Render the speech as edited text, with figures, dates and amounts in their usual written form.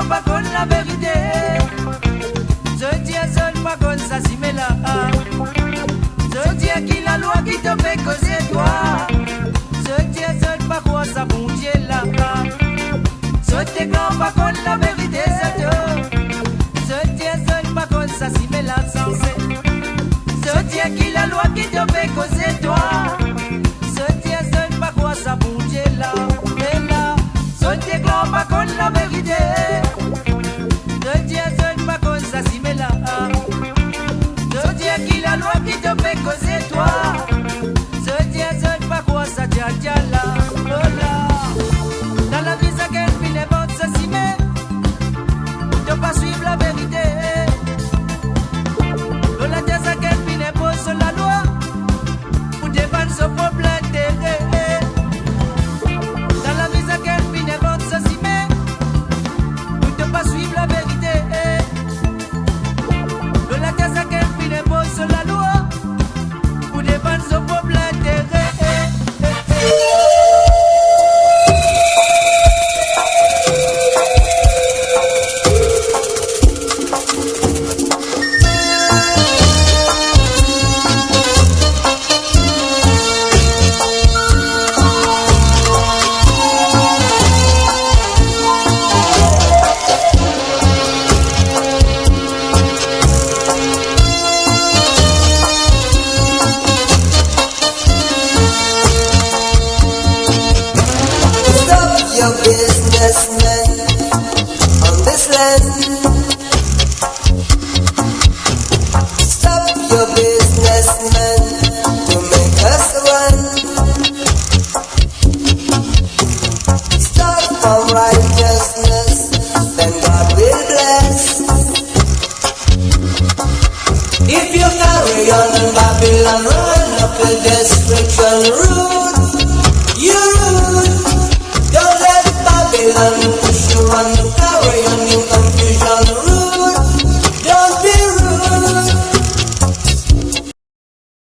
pas qu'on la vérité. Je dis à seul pas qu'on s'assume là. Je dis à qui la loi qui te fait causer toi. Je dis à seul pas quoi ça bon Dieu là. Je dis quand pas qu'on la vérité c'est tout. Je dis à seul pas qu'on s'assume là sensé. Je dis à qui la loi qui te fait causer toi. Je dis à seul pas quoi ça bon Dieu là. Et là, je dis quand pas qu'on la vérité. Je dis à seul pas qu'on s'assume là. Je dis à qui la loi qui te fait causer toi. Je dis à seul pas quoi ça dia là. Oh là, dans la vie ça qu'elle finit pas de s'assumer. De pas suivre la vérité. Dans la terre ça qu'elle finit pas sur la loi. Pour défendre son propre intérêt. Dans la vie ça qu'elle finit pas de s'assumer. De pas suivre la vérité. Dans la terre ça qu'elle finit pas sur la loi. Pour défendre son propre intérêt. Businessmen on this land, stop your businessmen to make us run. Start from righteousness, then God will bless. If you carry on in Babylon, run up the destruction road. You rude. Don't let Babylon